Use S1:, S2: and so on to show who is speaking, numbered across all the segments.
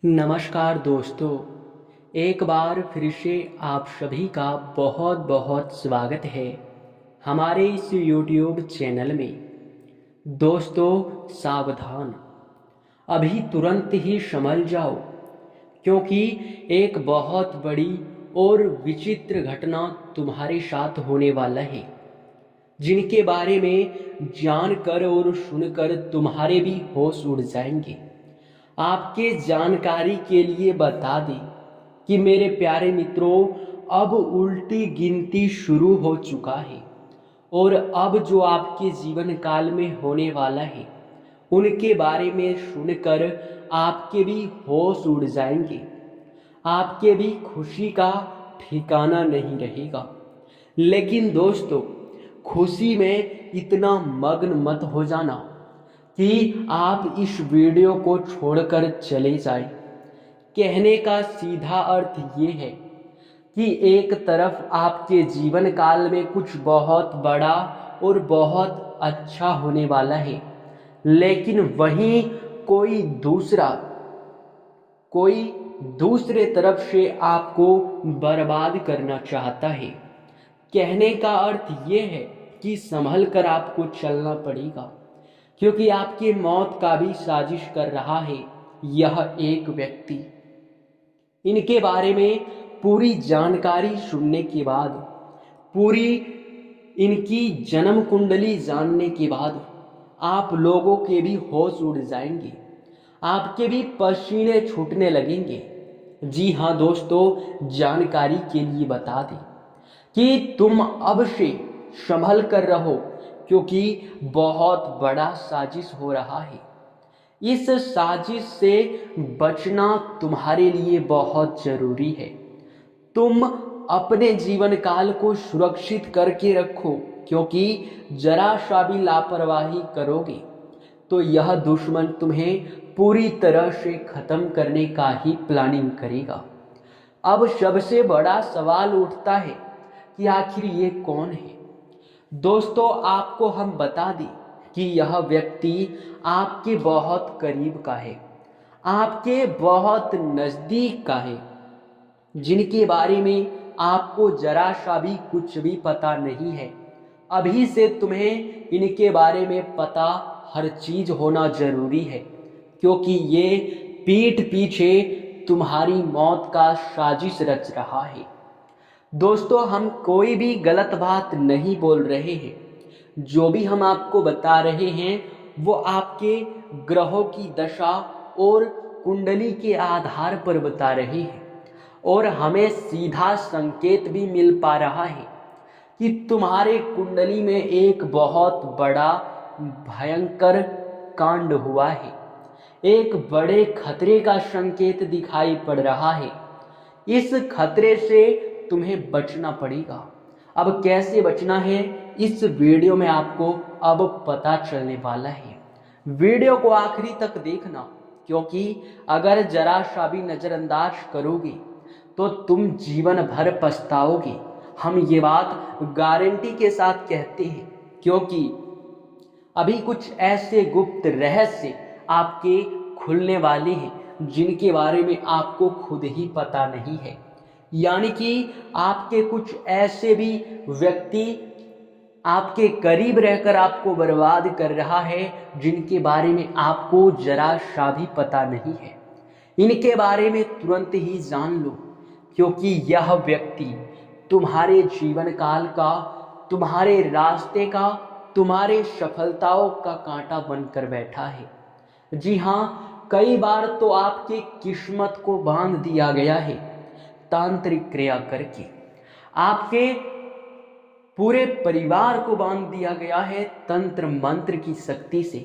S1: नमस्कार दोस्तों, एक बार फिर से आप सभी का बहुत बहुत स्वागत है हमारे इस YouTube चैनल में। दोस्तों सावधान, अभी तुरंत ही संभल जाओ, क्योंकि एक बहुत बड़ी और विचित्र घटना तुम्हारे साथ होने वाला है, जिनके बारे में जानकर और सुनकर तुम्हारे भी होश उड़ जाएंगे। आपके जानकारी के लिए बता दें कि मेरे प्यारे मित्रों, अब उल्टी गिनती शुरू हो चुका है और अब जो आपके जीवन काल में होने वाला है उनके बारे में सुनकर आपके भी होश उड़ जाएंगे। आपके भी खुशी का ठिकाना नहीं रहेगा। लेकिन दोस्तों, खुशी में इतना मग्न मत हो जाना कि आप इस वीडियो को छोड़कर चले जाएं। कहने का सीधा अर्थ ये है कि एक तरफ आपके जीवन काल में कुछ बहुत बड़ा और बहुत अच्छा होने वाला है, लेकिन वहीं कोई दूसरे तरफ से आपको बर्बाद करना चाहता है। कहने का अर्थ ये है कि संभल कर आपको चलना पड़ेगा, क्योंकि आपकी मौत का भी साजिश कर रहा है यह एक व्यक्ति। इनके बारे में पूरी जानकारी सुनने के बाद, पूरी इनकी जन्म कुंडली जानने के बाद आप लोगों के भी होश उड़ जाएंगे, आपके भी पसीने छूटने लगेंगे। जी हाँ दोस्तों, जानकारी के लिए बता दें कि तुम अब से संभल कर रहो, क्योंकि बहुत बड़ा साजिश हो रहा है। इस साजिश से बचना तुम्हारे लिए बहुत जरूरी है। तुम अपने जीवन काल को सुरक्षित करके रखो, क्योंकि जरा सा भी लापरवाही करोगे तो यह दुश्मन तुम्हें पूरी तरह से खत्म करने का ही प्लानिंग करेगा। अब सबसे बड़ा सवाल उठता है कि आखिर ये कौन है। दोस्तों, आपको हम बता दें कि यह व्यक्ति आपके बहुत करीब का है, आपके बहुत नज़दीक का है, जिनके बारे में आपको जरा सा भी कुछ भी पता नहीं है। अभी से तुम्हें इनके बारे में पता हर चीज होना जरूरी है, क्योंकि ये पीठ पीछे तुम्हारी मौत का साजिश रच रहा है। दोस्तों, हम कोई भी गलत बात नहीं बोल रहे हैं। जो भी हम आपको बता रहे हैं वो आपके ग्रहों की दशा और कुंडली के आधार पर बता रहे हैं, और हमें सीधा संकेत भी मिल पा रहा है कि तुम्हारे कुंडली में एक बहुत बड़ा भयंकर कांड हुआ है। एक बड़े खतरे का संकेत दिखाई पड़ रहा है। इस खतरे से तुम्हें बचना पड़ेगा। अब कैसे बचना है, इस वीडियो में आपको अब पता चलने वाला है। वीडियो को आखिरी तक देखना, क्योंकि अगर जरा सा भी नज़रअंदाज करोगे तो तुम जीवन भर पछताओगे। हम ये बात गारंटी के साथ कहते हैं, क्योंकि अभी कुछ ऐसे गुप्त रहस्य आपके खुलने वाले हैं जिनके बारे में आपको खुद ही पता नहीं है। यानी कि आपके कुछ ऐसे भी व्यक्ति आपके करीब रहकर आपको बर्बाद कर रहा है, जिनके बारे में आपको जरा सा भी पता नहीं है। इनके बारे में तुरंत ही जान लो, क्योंकि यह व्यक्ति तुम्हारे जीवन काल का, तुम्हारे रास्ते का, तुम्हारे सफलताओं का कांटा बनकर बैठा है। जी हाँ, कई बार तो आपके किस्मत को बांध दिया गया है तांत्रिक क्रिया करके। आपके पूरे परिवार को बांध दिया गया है तंत्र मंत्र की शक्ति से।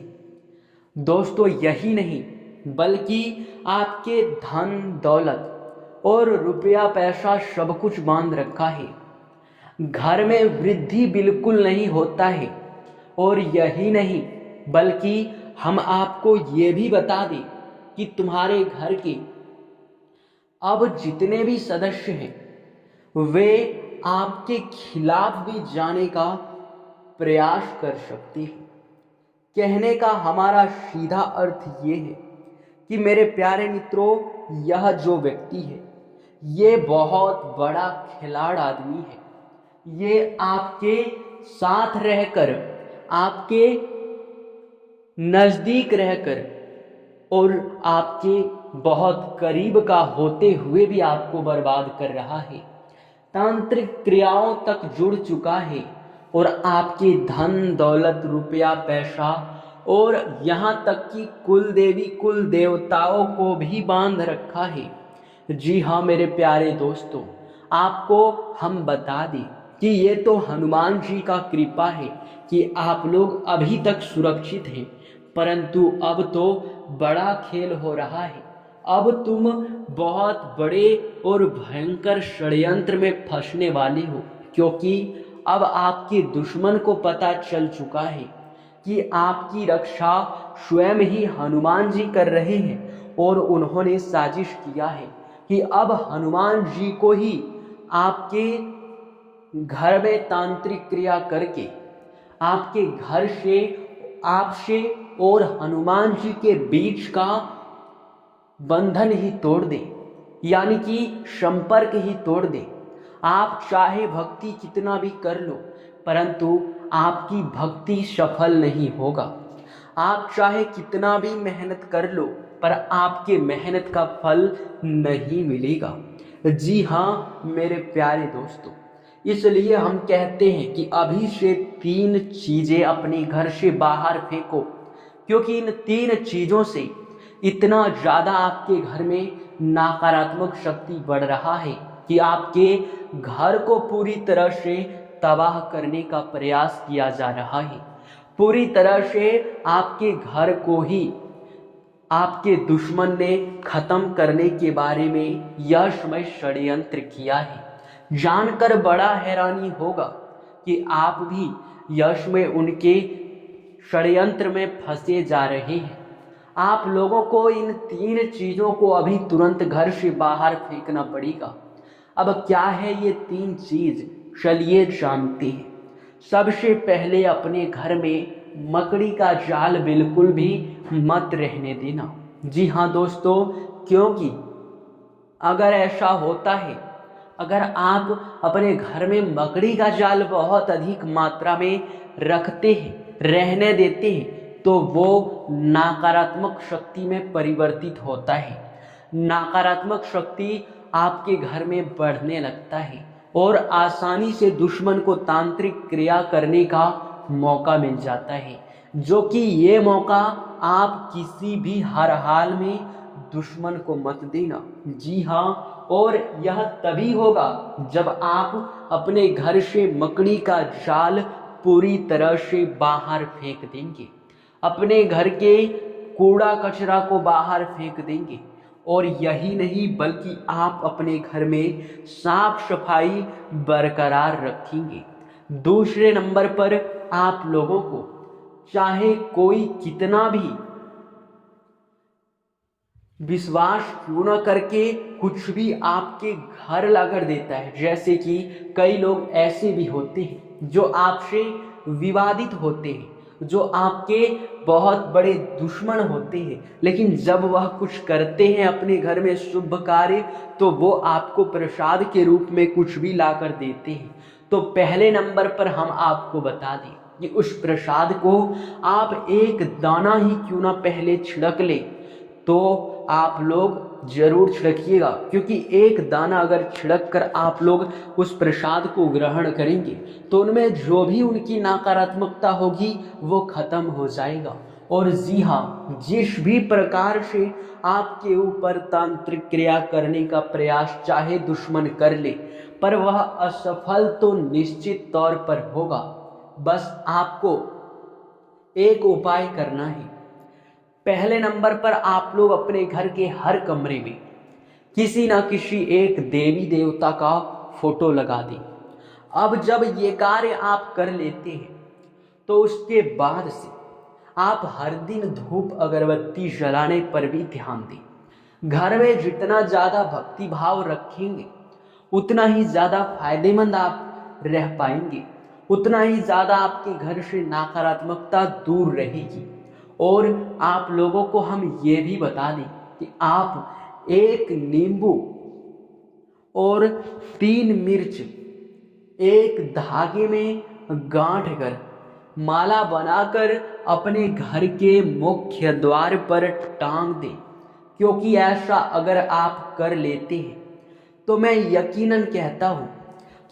S1: दोस्तों, यही नहीं बल्कि आपके धन दौलत और रुपया पैसा सब कुछ बांध रखा है। घर में वृद्धि बिल्कुल नहीं होता है। और यही नहीं बल्कि हम आपको ये भी बता दें कि तुम्हारे घर के अब जितने भी सदस्य हैं वे आपके खिलाफ भी जाने का प्रयास कर सकते हैं। कहने का हमारा सीधा अर्थ ये है कि मेरे प्यारे मित्रों, यह जो व्यक्ति है ये बहुत बड़ा खिलाड़ आदमी है। ये आपके साथ रहकर, आपके नज़दीक रहकर और आपके बहुत करीब का होते हुए भी आपको बर्बाद कर रहा है। तांत्रिक क्रियाओं तक जुड़ चुका है और आपके धन दौलत रुपया पैसा और यहाँ तक कि कुल देवी कुल देवताओं को भी बांध रखा है। जी हाँ मेरे प्यारे दोस्तों, आपको हम बता दें कि ये तो हनुमान जी का कृपा है कि आप लोग अभी तक सुरक्षित हैं, परंतु अब तो बड़ा खेल हो रहा है। अब तुम बहुत बड़े और भयंकर षड्यंत्र में फंसने वाले हो, क्योंकि अब आपके दुश्मन को पता चल चुका है कि आपकी रक्षा स्वयं ही हनुमान जी कर रहे हैं और उन्होंने साजिश किया है कि अब हनुमान जी को ही आपके घर में तांत्रिक क्रिया करके आपके घर से, आपसे और हनुमान जी के बीच का बंधन ही तोड़ दे, यानी कि संपर्क ही तोड़ दे। आप चाहे भक्ति कितना भी कर लो, परंतु आपकी भक्ति सफल नहीं होगा। आप चाहे कितना भी मेहनत कर लो, पर आपके मेहनत का फल नहीं मिलेगा। जी हाँ मेरे प्यारे दोस्तों, इसलिए हम कहते हैं कि अभी से 3 चीज़ें अपने घर से बाहर फेंको, क्योंकि इन 3 चीज़ों से इतना ज़्यादा आपके घर में नकारात्मक शक्ति बढ़ रहा है कि आपके घर को पूरी तरह से तबाह करने का प्रयास किया जा रहा है। पूरी तरह से आपके घर को ही आपके दुश्मन ने खत्म करने के बारे में यह समय षड्यंत्र किया है। जानकर बड़ा हैरानी होगा कि आप भी यश में उनके षड्यंत्र में फंसे जा रहे हैं। आप लोगों को इन 3 चीज़ों को अभी तुरंत घर से बाहर फेंकना पड़ेगा। अब क्या है ये 3 चीज़, चलिए जानते हैं। सबसे पहले अपने घर में मकड़ी का जाल बिल्कुल भी मत रहने देना। जी हाँ दोस्तों, क्योंकि अगर ऐसा होता है, अगर आप अपने घर में मकड़ी का जाल बहुत अधिक मात्रा में रखते हैं, रहने देते हैं, तो वो नकारात्मक शक्ति में परिवर्तित होता है। नकारात्मक शक्ति आपके घर में बढ़ने लगता है और आसानी से दुश्मन को तांत्रिक क्रिया करने का मौका मिल जाता है, जो कि ये मौका आप किसी भी हर हाल में दुश्मन को मत देना। जी हाँ, और यह तभी होगा जब आप अपने घर से मकड़ी का जाल पूरी तरह से बाहर फेंक देंगे, अपने घर के कूड़ा कचरा को बाहर फेंक देंगे। और यही नहीं बल्कि आप अपने घर में साफ सफाई बरकरार रखेंगे। दूसरे नंबर पर आप लोगों को चाहे कोई कितना भी विश्वास क्यों न करके कुछ भी आपके घर लाकर देता है, जैसे कि कई लोग ऐसे भी होते हैं जो आपसे विवादित होते हैं, जो आपके बहुत बड़े दुश्मन होते हैं, लेकिन जब वह कुछ करते हैं अपने घर में शुभ कार्य, तो वो आपको प्रसाद के रूप में कुछ भी लाकर देते हैं। तो पहले नंबर पर हम आपको बता दें कि उस प्रसाद को आप एक दाना ही क्यों ना पहले छिड़क ले, तो आप लोग जरूर छिड़किएगा, क्योंकि एक दाना अगर छिड़क कर आप लोग उस प्रसाद को ग्रहण करेंगे तो उनमें जो भी उनकी नकारात्मकता होगी वो खत्म हो जाएगा। और जी हाँ, जिस भी प्रकार से आपके ऊपर तांत्रिक क्रिया करने का प्रयास चाहे दुश्मन कर ले, पर वह असफल तो निश्चित तौर पर होगा। बस आपको एक उपाय करना है। पहले नंबर पर आप लोग अपने घर के हर कमरे में किसी ना किसी एक देवी देवता का फोटो लगा दें। अब जब ये कार्य आप कर लेते हैं तो उसके बाद से आप हर दिन धूप अगरबत्ती जलाने पर भी ध्यान दें। घर में जितना ज़्यादा भक्ति भाव रखेंगे उतना ही ज़्यादा फायदेमंद आप रह पाएंगे, उतना ही ज़्यादा आपके घर से नकारात्मकता दूर रहेगी। और आप लोगों को हम ये भी बता दें कि आप एक नींबू और 3 मिर्च एक धागे में गांठ कर माला बनाकर अपने घर के मुख्य द्वार पर टांग दें। क्योंकि ऐसा अगर आप कर लेते हैं तो मैं यकीनन कहता हूँ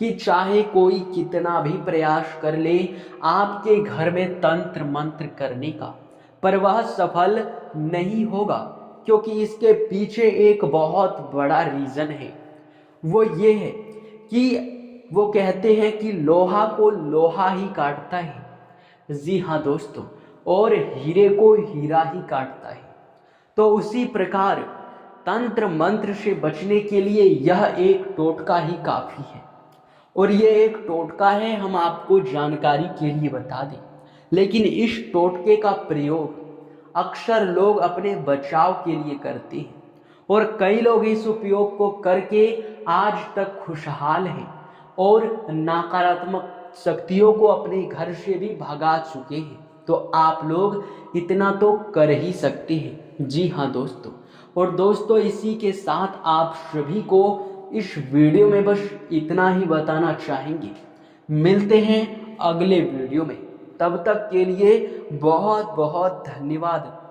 S1: कि चाहे कोई कितना भी प्रयास कर ले आपके घर में तंत्र मंत्र करने का, पर वह सफल नहीं होगा। क्योंकि इसके पीछे एक बहुत बड़ा रीज़न है। वो ये है कि वो कहते हैं कि लोहा को लोहा ही काटता है। जी हाँ दोस्तों, और हीरे को हीरा ही काटता है। तो उसी प्रकार तंत्र मंत्र से बचने के लिए यह एक टोटका ही काफ़ी है। और ये एक टोटका है, हम आपको जानकारी के लिए बता दें। लेकिन इस टोटके का प्रयोग अक्सर लोग अपने बचाव के लिए करते हैं और कई लोग इस उपयोग को करके आज तक खुशहाल हैं और नकारात्मक शक्तियों को अपने घर से भी भगा चुके हैं। तो आप लोग इतना तो कर ही सकते हैं। जी हाँ दोस्तों, और दोस्तों इसी के साथ आप सभी को इस वीडियो में बस इतना ही बताना चाहेंगे। मिलते हैं अगले वीडियो में, तब तक के लिए बहुत बहुत धन्यवाद।